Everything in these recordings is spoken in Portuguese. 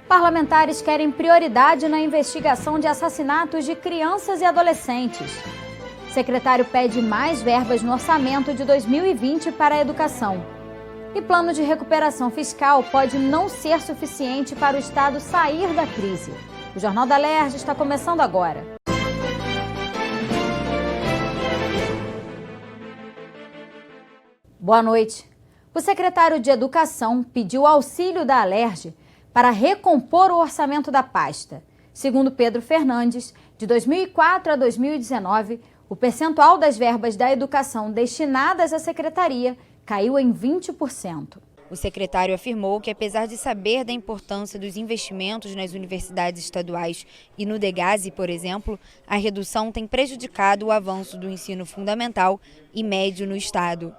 Parlamentares querem prioridade na investigação de assassinatos de crianças e adolescentes. Secretário pede mais verbas no orçamento de 2020 para a educação. E plano de recuperação fiscal pode não ser suficiente para o Estado sair da crise. O Jornal da Alerj está começando agora. Boa noite. O secretário de Educação pediu auxílio da Alerj para recompor o orçamento da pasta. Segundo Pedro Fernandes, de 2004 a 2019, o percentual das verbas da educação destinadas à secretaria caiu em 20%. O secretário afirmou que, apesar de saber da importância dos investimentos nas universidades estaduais e no DEGASE, por exemplo, a redução tem prejudicado o avanço do ensino fundamental e médio no Estado.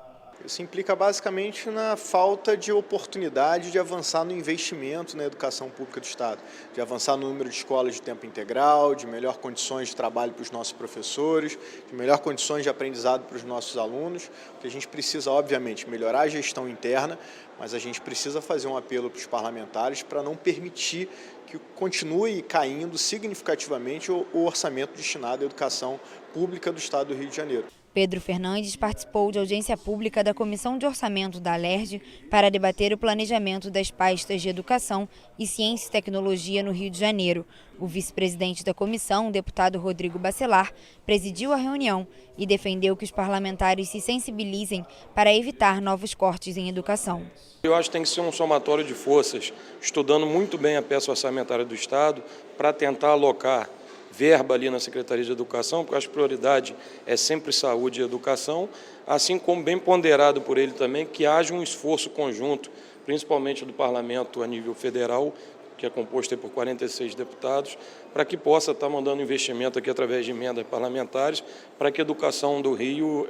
Isso implica basicamente na falta de oportunidade de avançar no investimento na educação pública do Estado, de avançar no número de escolas de tempo integral, de melhor condições de trabalho para os nossos professores, de melhor condições de aprendizado para os nossos alunos, porque a gente precisa, obviamente, melhorar a gestão interna, mas a gente precisa fazer um apelo para os parlamentares para não permitir que continue caindo significativamente o orçamento destinado à educação pública do Estado do Rio de Janeiro. Pedro Fernandes participou de audiência pública da Comissão de Orçamento da Alerj para debater o planejamento das pastas de Educação e Ciência e Tecnologia no Rio de Janeiro. O vice-presidente da comissão, o deputado Rodrigo Bacelar, presidiu a reunião e defendeu que os parlamentares se sensibilizem para evitar novos cortes em educação. Eu acho que tem que ser um somatório de forças, estudando muito bem a peça orçamentária do Estado para tentar alocar verba ali na Secretaria de Educação, porque a prioridade é sempre saúde e educação, assim como bem ponderado por ele também, que haja um esforço conjunto, principalmente do Parlamento a nível federal, que é composto por 46 deputados, para que possa estar mandando investimento aqui através de emendas parlamentares, para que a educação do Rio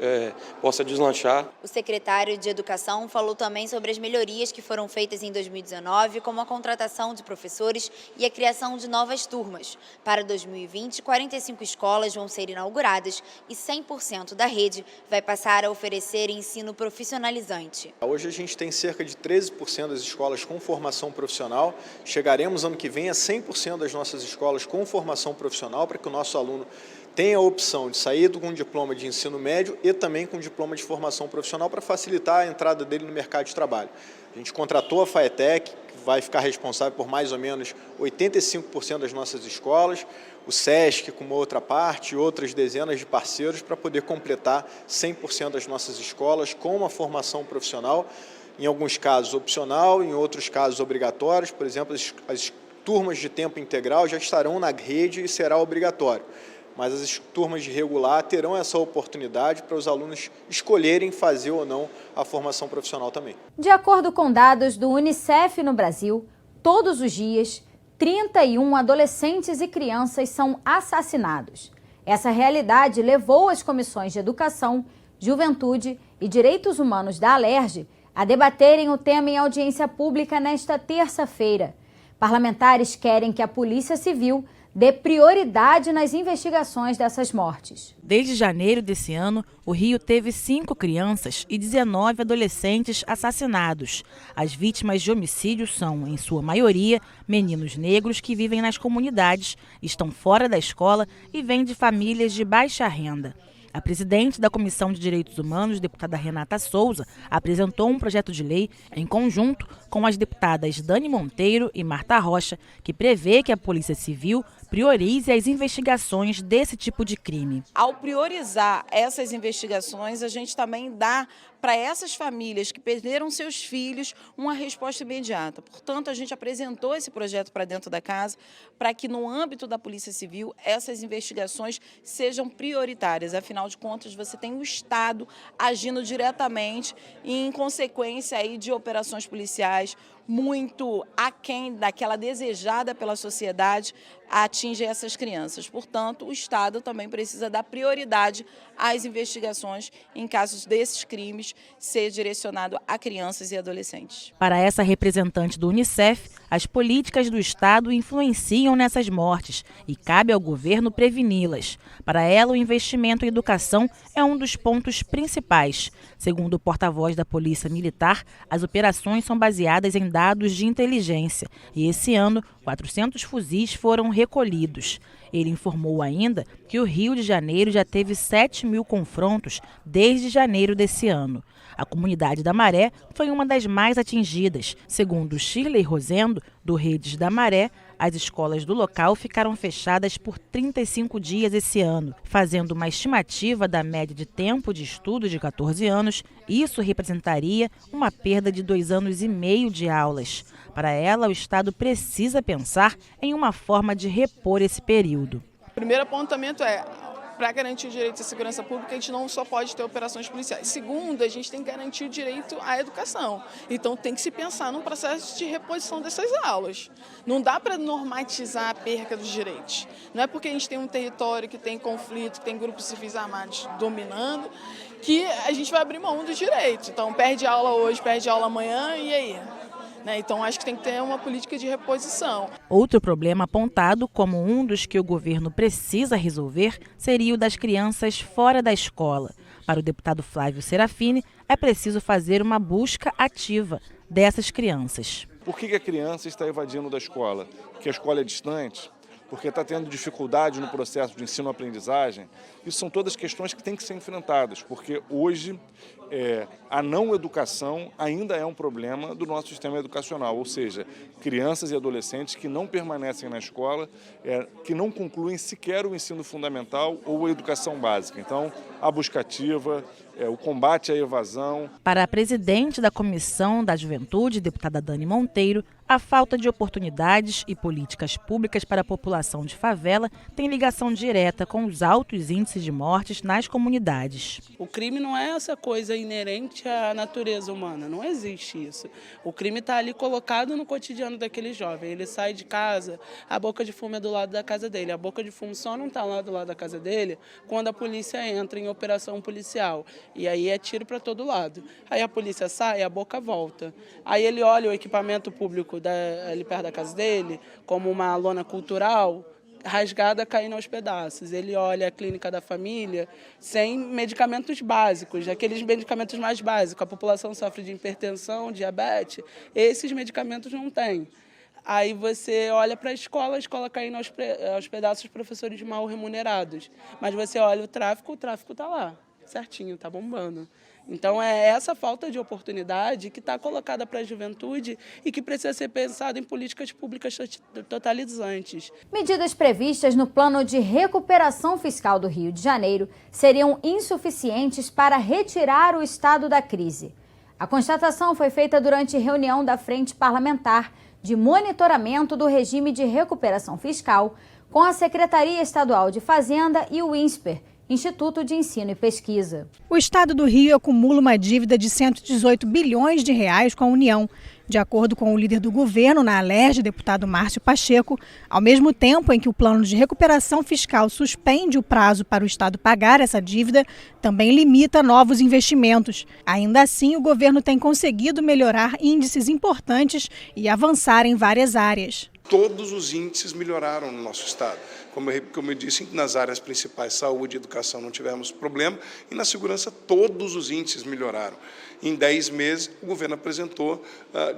possa deslanchar. O secretário de Educação falou também sobre as melhorias que foram feitas em 2019, como a contratação de professores e a criação de novas turmas. Para 2020, 45 escolas vão ser inauguradas e 100% da rede vai passar a oferecer ensino profissionalizante. Hoje a gente tem cerca de 13% das escolas com formação profissional. Chegaremos ano que vem a 100% das nossas escolas com formação profissional, para que o nosso aluno tenha a opção de sair com um diploma de ensino médio e também com um diploma de formação profissional para facilitar a entrada dele no mercado de trabalho. A gente contratou a FAETEC, que vai ficar responsável por mais ou menos 85% das nossas escolas, o SESC com uma outra parte, outras dezenas de parceiros para poder completar 100% das nossas escolas com uma formação profissional, em alguns casos opcional, em outros casos obrigatórios. Por exemplo, as turmas de tempo integral já estarão na rede e será obrigatório. Mas as turmas de regular terão essa oportunidade para os alunos escolherem fazer ou não a formação profissional também. De acordo com dados do Unicef no Brasil, todos os dias, 31 adolescentes e crianças são assassinados. Essa realidade levou as comissões de Educação, Juventude e Direitos Humanos da Alerj a debaterem o tema em audiência pública nesta terça-feira. Parlamentares querem que a Polícia Civil dê prioridade nas investigações dessas mortes. Desde janeiro desse ano, o Rio teve 5 crianças e 19 adolescentes assassinados. As vítimas de homicídio são, em sua maioria, meninos negros que vivem nas comunidades, estão fora da escola e vêm de famílias de baixa renda. A presidente da Comissão de Direitos Humanos, deputada Renata Souza, apresentou um projeto de lei em conjunto com as deputadas Dani Monteiro e Marta Rocha, que prevê que a Polícia Civil priorize as investigações desse tipo de crime. Ao priorizar essas investigações, a gente também dá para essas famílias que perderam seus filhos uma resposta imediata. Portanto, a gente apresentou esse projeto para dentro da casa para que, no âmbito da Polícia Civil, essas investigações sejam prioritárias. Afinal de contas, você tem o Estado agindo diretamente e, em consequência aí, de operações policiais muito aquém daquela desejada pela sociedade, atinge essas crianças. Portanto, o Estado também precisa dar prioridade às investigações em casos desses crimes ser direcionado a crianças e adolescentes. Para essa representante do Unicef, as políticas do Estado influenciam nessas mortes e cabe ao governo preveni-las. Para ela, o investimento em educação é um dos pontos principais. Segundo o porta-voz da Polícia Militar, as operações são baseadas em dados de inteligência e esse ano 400 fuzis foram recolhidos. Ele informou ainda que o Rio de Janeiro já teve 7.000 confrontos desde janeiro desse ano. A comunidade da Maré foi uma das mais atingidas. Segundo Shirley Rosendo, do Redes da Maré, as escolas do local ficaram fechadas por 35 dias esse ano. Fazendo uma estimativa da média de tempo de estudo de 14 anos, isso representaria uma perda de 2 anos e meio de aulas. Para ela, o Estado precisa pensar em uma forma de repor esse período. O primeiro apontamento é: para garantir o direito à segurança pública, a gente não só pode ter operações policiais. Segundo, a gente tem que garantir o direito à educação. Então, tem que se pensar num processo de reposição dessas aulas. Não dá para normatizar a perca dos direitos. Não é porque a gente tem um território que tem conflito, que tem grupos civis armados dominando, que a gente vai abrir mão do direito. Então, perde aula hoje, perde aula amanhã, e aí? Então, acho que tem que ter uma política de reposição. Outro problema apontado como um dos que o governo precisa resolver seria o das crianças fora da escola. Para o deputado Flávio Serafini, é preciso fazer uma busca ativa dessas crianças. Por que a criança está evadindo da escola? Porque a escola é distante? Porque está tendo dificuldade no processo de ensino-aprendizagem? Isso são todas questões que têm que ser enfrentadas, porque hoje a não educação ainda é um problema do nosso sistema educacional, ou seja, crianças e adolescentes que não permanecem na escola, que não concluem sequer o ensino fundamental ou a educação básica. Então, a busca ativa, o combate à evasão. Para a presidente da Comissão da Juventude, deputada Dani Monteiro, a falta de oportunidades e políticas públicas para a população de favela tem ligação direta com os altos índices de mortes nas comunidades. O crime não é essa coisa inerente à natureza humana, não existe isso. O crime está ali colocado no cotidiano daquele jovem. Ele sai de casa, a boca de fumo é do lado da casa dele. A boca de fumo só não está lá do lado da casa dele quando a polícia entra em operação policial. E aí é tiro para todo lado. Aí a polícia sai, a boca volta. Aí ele olha o equipamento público ali perto da casa dele como uma lona cultural rasgada, caindo aos pedaços. Ele olha a clínica da família sem medicamentos básicos, aqueles medicamentos mais básicos. A população sofre de hipertensão, diabetes, esses medicamentos não tem. Aí você olha para a escola caindo aos pedaços, professores mal remunerados. Mas você olha o tráfico está lá, certinho, está bombando. Então é essa falta de oportunidade que está colocada para a juventude e que precisa ser pensada em políticas públicas totalizantes. Medidas previstas no Plano de Recuperação Fiscal do Rio de Janeiro seriam insuficientes para retirar o estado da crise. A constatação foi feita durante reunião da Frente Parlamentar de Monitoramento do Regime de Recuperação Fiscal com a Secretaria Estadual de Fazenda e o INSPER, Instituto de Ensino e Pesquisa. O estado do Rio acumula uma dívida de 118 bilhões de reais com a União. De acordo com o líder do governo na Alerj, deputado Márcio Pacheco, ao mesmo tempo em que o plano de recuperação fiscal suspende o prazo para o estado pagar essa dívida, também limita novos investimentos. Ainda assim, o governo tem conseguido melhorar índices importantes e avançar em várias áreas. Todos os índices melhoraram no nosso estado. Como eu disse, nas áreas principais, saúde e educação, não tivemos problema, e na segurança todos os índices melhoraram. Em 10 meses, o governo apresentou,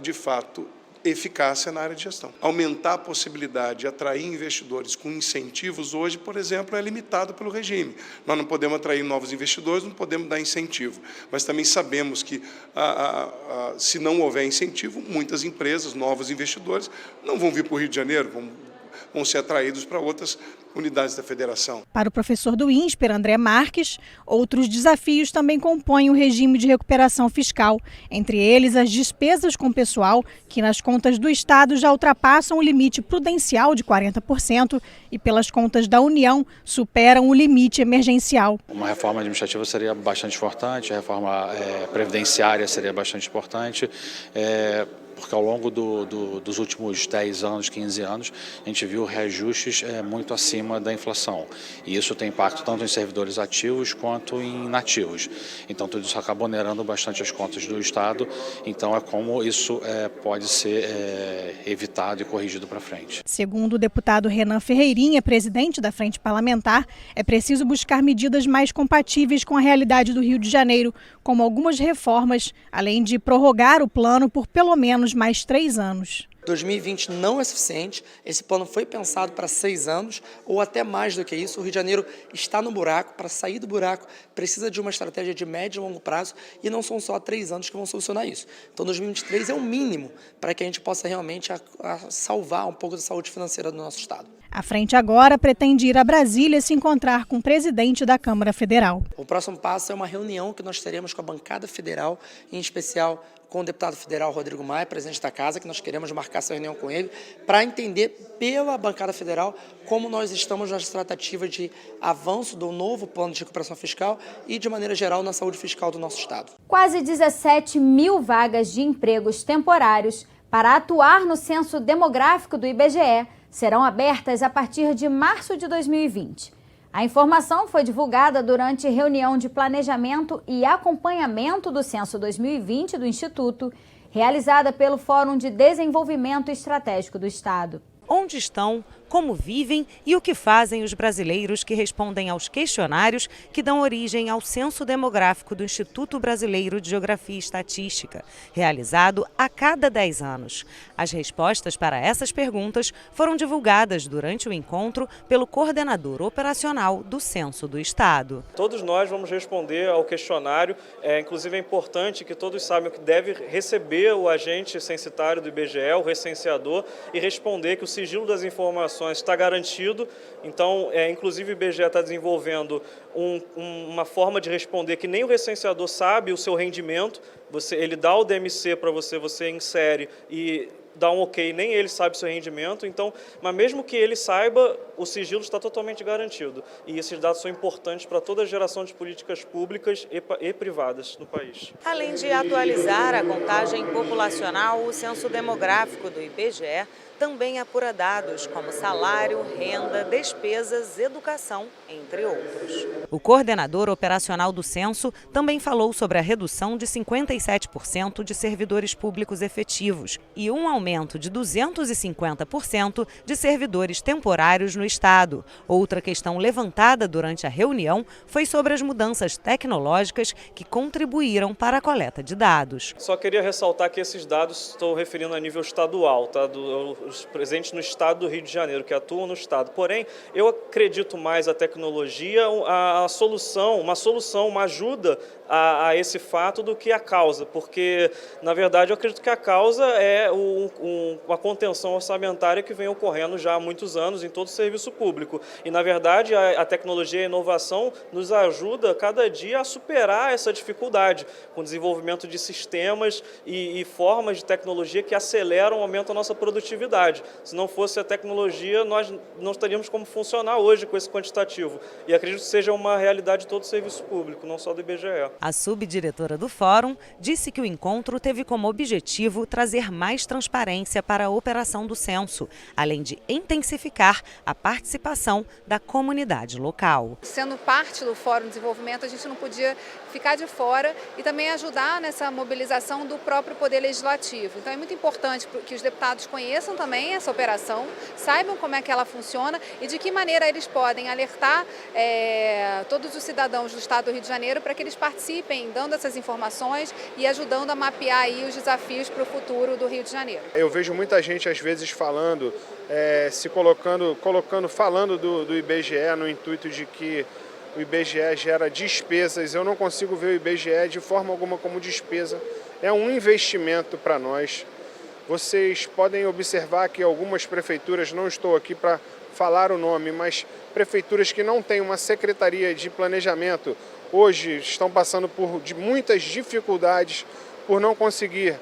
de fato, eficácia na área de gestão. Aumentar a possibilidade de atrair investidores com incentivos hoje, por exemplo, é limitado pelo regime. Nós não podemos atrair novos investidores, não podemos dar incentivo. Mas também sabemos que, se não houver incentivo, muitas empresas, novos investidores, não vão vir para o Rio de Janeiro, vão ser atraídos para outras unidades da federação. Para o professor do INSPER, André Marques, outros desafios também compõem o regime de recuperação fiscal, entre eles as despesas com pessoal, que nas contas do Estado já ultrapassam o limite prudencial de 40% e pelas contas da União superam o limite emergencial. Uma reforma administrativa seria bastante importante, a reforma previdenciária seria bastante importante, porque ao longo dos últimos 10 anos, 15 anos, a gente viu reajustes muito acima da inflação. E isso tem impacto tanto em servidores ativos quanto em inativos. Então, tudo isso acaba onerando bastante as contas do Estado. Então, é como isso pode ser evitado e corrigido para frente. Segundo o deputado Renan Ferreirinha, presidente da Frente Parlamentar, é preciso buscar medidas mais compatíveis com a realidade do Rio de Janeiro, como algumas reformas, além de prorrogar o plano por pelo menos mais 3 anos. 2020 não é suficiente, esse plano foi pensado para 6 anos ou até mais do que isso. O Rio de Janeiro está no buraco, para sair do buraco precisa de uma estratégia de médio e longo prazo e não são só 3 anos que vão solucionar isso. Então 2023 é o mínimo para que a gente possa realmente salvar um pouco da saúde financeira do nosso Estado. A frente agora pretende ir a Brasília se encontrar com o presidente da Câmara Federal. O próximo passo é uma reunião que nós teremos com a bancada federal, em especial com o deputado federal Rodrigo Maia, presidente da Casa, que nós queremos marcar essa reunião com ele, para entender pela bancada federal como nós estamos nas tratativas de avanço do novo plano de recuperação fiscal e, de maneira geral, na saúde fiscal do nosso Estado. Quase 17 mil vagas de empregos temporários para atuar no censo demográfico do IBGE serão abertas a partir de março de 2020. A informação foi divulgada durante reunião de planejamento e acompanhamento do Censo 2020 do Instituto, realizada pelo Fórum de Desenvolvimento Estratégico do Estado. Onde estão, como vivem e o que fazem os brasileiros que respondem aos questionários que dão origem ao Censo Demográfico do Instituto Brasileiro de Geografia e Estatística, realizado a cada 10 anos. As respostas para essas perguntas foram divulgadas durante o encontro pelo coordenador operacional do Censo do Estado. Todos nós vamos responder ao questionário, inclusive é importante que todos saibam que deve receber o agente censitário do IBGE, o recenseador, e responder que o sigilo das informações está garantido, então, inclusive o IBGE está desenvolvendo uma forma de responder que nem o recenseador sabe o seu rendimento, ele dá o DMC para você, você insere e dá um ok, nem ele sabe o seu rendimento, então, mas mesmo que ele saiba, o sigilo está totalmente garantido. E esses dados são importantes para toda a geração de políticas públicas e privadas no país. Além de atualizar a contagem populacional, o censo demográfico do IBGE também apura dados como salário, renda, despesas, educação, entre outros. O coordenador operacional do censo também falou sobre a redução de 57% de servidores públicos efetivos e um aumento de 250% de servidores temporários no Estado. Outra questão levantada durante a reunião foi sobre as mudanças tecnológicas que contribuíram para a coleta de dados. Só queria ressaltar que esses dados estou referindo a nível estadual, tá? Os presentes no Estado do Rio de Janeiro, que atuam no Estado. Porém, eu acredito mais a tecnologia, uma ajuda a esse fato do que a causa, porque, na verdade, eu acredito que a causa é uma contenção orçamentária que vem ocorrendo já há muitos anos em todo o serviço público. E, na verdade, a tecnologia e a inovação nos ajuda cada dia a superar essa dificuldade, com o desenvolvimento de sistemas e formas de tecnologia que aceleram, aumentam a nossa produtividade. Se não fosse a tecnologia, nós não estaríamos como funcionar hoje com esse quantitativo. E acredito que seja uma realidade de todo o serviço público, não só do IBGE. A subdiretora do Fórum disse que o encontro teve como objetivo trazer mais transparência para a operação do censo, além de intensificar a participação da comunidade local. Sendo parte do Fórum de Desenvolvimento, a gente não podia ficar de fora e também ajudar nessa mobilização do próprio Poder Legislativo. Então é muito importante que os deputados conheçam também essa operação, saibam como é que ela funciona e de que maneira eles podem alertar todos os cidadãos do Estado do Rio de Janeiro para que eles participem, dando essas informações e ajudando a mapear aí os desafios para o futuro do Rio de Janeiro. Eu vejo muita gente às vezes falando, falando do IBGE no intuito de que o IBGE gera despesas. Eu não consigo ver o IBGE de forma alguma como despesa. É um investimento para nós. Vocês podem observar que algumas prefeituras, não estou aqui para falar o nome, mas prefeituras que não têm uma secretaria de planejamento, hoje estão passando por muitas dificuldades por não conseguir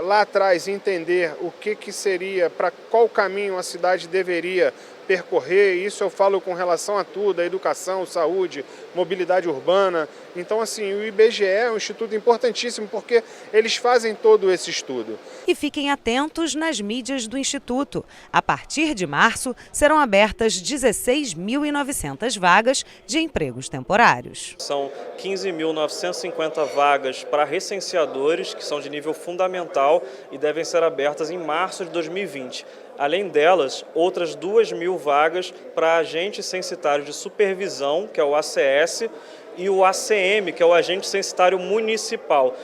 lá atrás entender o que seria, para qual caminho a cidade deveria percorrer. Isso eu falo com relação a tudo, a educação, saúde, mobilidade urbana. Então, assim, o IBGE é um instituto importantíssimo porque eles fazem todo esse estudo. E fiquem atentos nas mídias do Instituto. A partir de março, serão abertas 16.900 vagas de empregos temporários. São 15.950 vagas para recenseadores, que são de nível fundamental e devem ser abertas em março de 2020. Além delas, outras 2.000 vagas para agente censitário de supervisão, que é o ACS, e o ACM, que é o agente censitário municipal.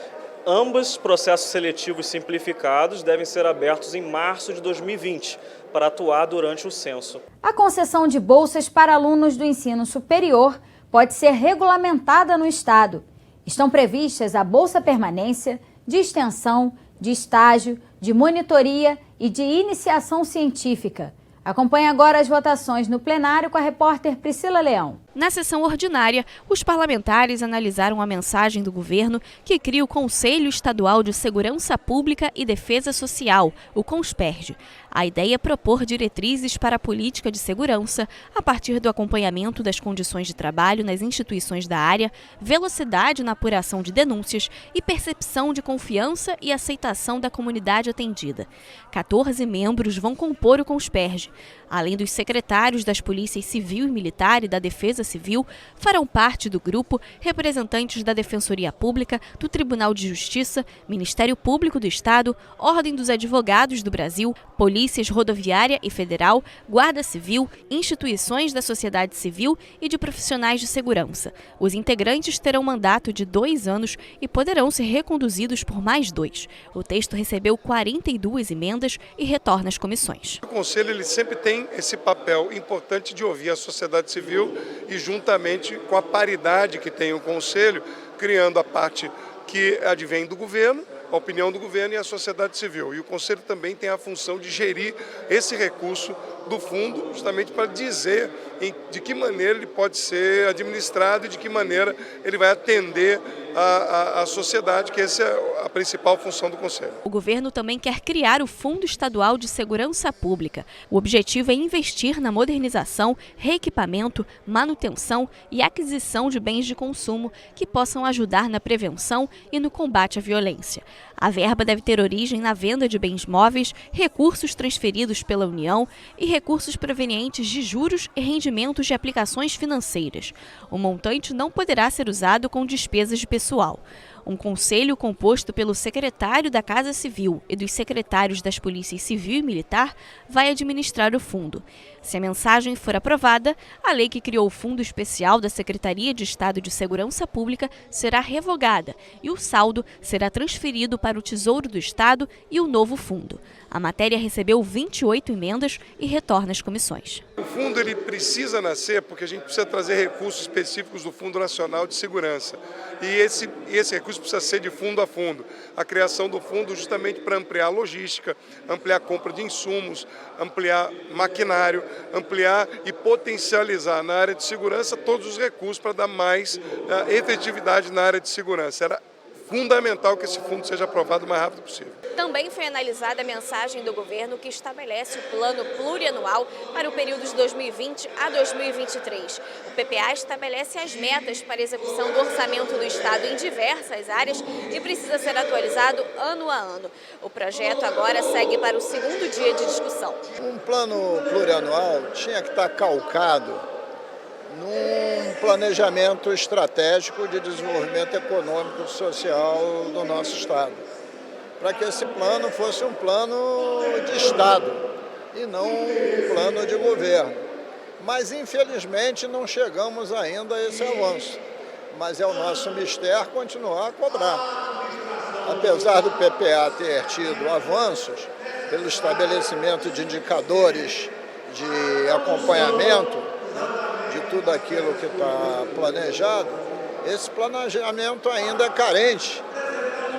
Ambos processos seletivos simplificados devem ser abertos em março de 2020 para atuar durante o censo. A concessão de bolsas para alunos do ensino superior pode ser regulamentada no Estado. Estão previstas a Bolsa Permanência, de extensão, de estágio, de monitoria e de iniciação científica. Acompanhe agora as votações no plenário com a repórter Priscila Leão. Na sessão ordinária, os parlamentares analisaram a mensagem do governo que cria o Conselho Estadual de Segurança Pública e Defesa Social, o CONSPERJ. A ideia é propor diretrizes para a política de segurança a partir do acompanhamento das condições de trabalho nas instituições da área, velocidade na apuração de denúncias e percepção de confiança e aceitação da comunidade atendida. 14 membros vão compor o CONSPERJ. Além dos secretários das Polícias Civil e Militar e da Defesa Civil, farão parte do grupo representantes da Defensoria Pública, do Tribunal de Justiça, Ministério Público do Estado, Ordem dos Advogados do Brasil, Polícias Rodoviária e Federal, Guarda Civil, instituições da sociedade civil e de profissionais de segurança. Os integrantes terão mandato de 2 anos e poderão ser reconduzidos por mais 2. O texto recebeu 42 emendas e retorna às comissões. O Conselho ele sempre tem esse papel importante de ouvir a sociedade civil e juntamente com a paridade que tem o Conselho, criando a parte que advém do governo, a opinião do governo e a sociedade civil. E o Conselho também tem a função de gerir esse recurso do fundo, justamente para dizer de que maneira ele pode ser administrado e de que maneira ele vai atender a sociedade, que essa é a principal função do Conselho. O governo também quer criar o Fundo Estadual de Segurança Pública. O objetivo é investir na modernização, reequipamento, manutenção e aquisição de bens de consumo que possam ajudar na prevenção e no combate à violência. A verba deve ter origem na venda de bens móveis, recursos transferidos pela União e recursos provenientes de juros e rendimentos de aplicações financeiras. O montante não poderá ser usado com despesas de pessoal. Um conselho composto pelo secretário da Casa Civil e dos secretários das Polícias Civil e Militar vai administrar o fundo. Se a mensagem for aprovada, a lei que criou o Fundo Especial da Secretaria de Estado de Segurança Pública será revogada e o saldo será transferido para o Tesouro do Estado e o novo fundo. A matéria recebeu 28 emendas e retorna às comissões. O fundo ele precisa nascer porque a gente precisa trazer recursos específicos do Fundo Nacional de Segurança. E esse recurso precisa ser de fundo a fundo. A criação do fundo justamente para ampliar a logística, ampliar a compra de insumos, ampliar maquinário, ampliar e potencializar na área de segurança todos os recursos para dar mais efetividade na área de segurança. Era fundamental que esse fundo seja aprovado o mais rápido possível. Também foi analisada a mensagem do governo que estabelece o plano plurianual para o período de 2020 a 2023. O PPA estabelece as metas para a execução do orçamento do Estado em diversas áreas e precisa ser atualizado ano a ano. O projeto agora segue para o 2º dia de discussão. Um plano plurianual tinha que estar calcado num planejamento estratégico de desenvolvimento econômico e social do nosso Estado, para que esse plano fosse um plano de Estado e não um plano de governo. Mas, infelizmente, não chegamos ainda a esse avanço, mas é o nosso mistério continuar a cobrar. Apesar do PPA ter tido avanços pelo estabelecimento de indicadores de acompanhamento, de tudo aquilo que está planejado, esse planejamento ainda é carente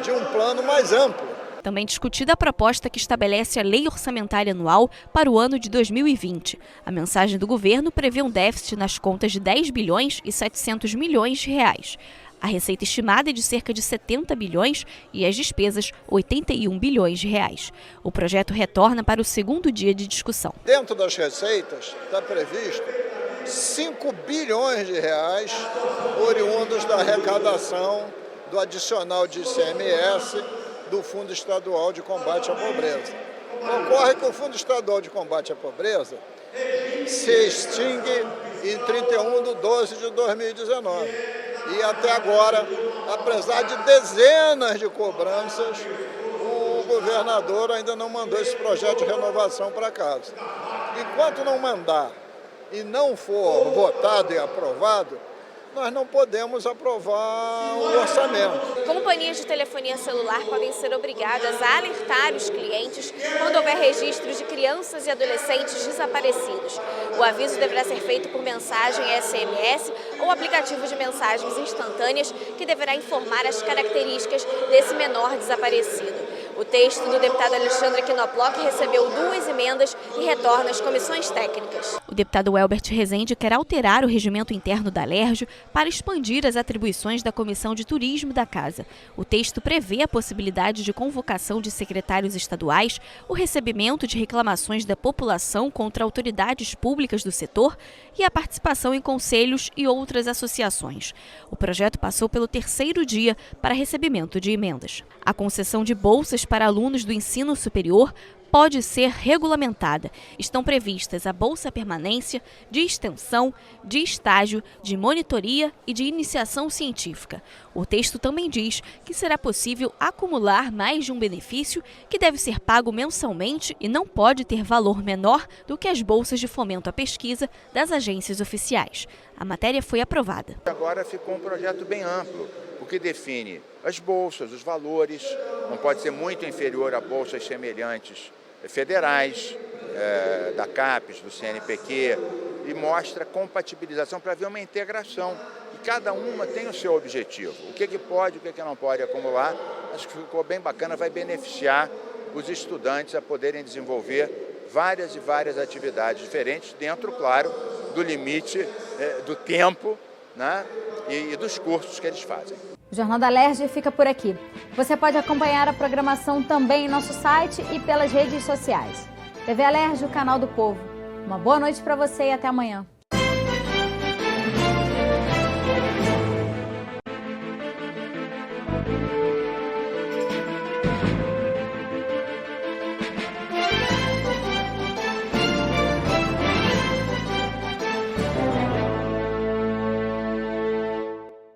de um plano mais amplo. Também discutida a proposta que estabelece a Lei Orçamentária Anual para o ano de 2020. A mensagem do governo prevê um déficit nas contas de 10 bilhões e 700 milhões de reais. A receita estimada é de cerca de 70 bilhões e as despesas 81 bilhões de reais. O projeto retorna para o 2º dia de discussão. Dentro das receitas está previsto 5 bilhões de reais oriundos da arrecadação do adicional de ICMS do Fundo Estadual de Combate à Pobreza. Ocorre que o Fundo Estadual de Combate à Pobreza se extingue em 31/12/2019. E até agora, apesar de dezenas de cobranças, o governador ainda não mandou esse projeto de renovação para casa. Enquanto não mandar e não for votado e aprovado, nós não podemos aprovar o orçamento. Companhias de telefonia celular podem ser obrigadas a alertar os clientes quando houver registros de crianças e adolescentes desaparecidos. O aviso deverá ser feito por mensagem SMS ou aplicativo de mensagens instantâneas que deverá informar as características desse menor desaparecido. O texto do deputado Alexandre Knoploch recebeu 2 emendas e retorna às comissões técnicas. O deputado Elbert Rezende quer alterar o regimento interno da Alerj para expandir as atribuições da Comissão de Turismo da Casa. O texto prevê a possibilidade de convocação de secretários estaduais, o recebimento de reclamações da população contra autoridades públicas do setor e a participação em conselhos e outras associações. O projeto passou pelo 3º dia para recebimento de emendas. A concessão de bolsas para alunos do ensino superior pode ser regulamentada. Estão previstas a Bolsa Permanência, de extensão, de estágio, de monitoria e de iniciação científica. O texto também diz que será possível acumular mais de um benefício que deve ser pago mensalmente e não pode ter valor menor do que as bolsas de fomento à pesquisa das agências oficiais. A matéria foi aprovada. Agora ficou um projeto bem amplo, o que define as bolsas, os valores, não pode ser muito inferior a bolsas semelhantes federais, da CAPES, do CNPq, e mostra compatibilização para haver uma integração. E cada uma tem o seu objetivo. O que pode, o que não pode acumular, acho que ficou bem bacana, vai beneficiar os estudantes a poderem desenvolver várias e várias atividades diferentes, dentro, claro, do limite do tempo, né, e dos cursos que eles fazem. O Jornal da Alerj fica por aqui. Você pode acompanhar a programação também em nosso site e pelas redes sociais. TV Alerj, o canal do povo. Uma boa noite para você e até amanhã.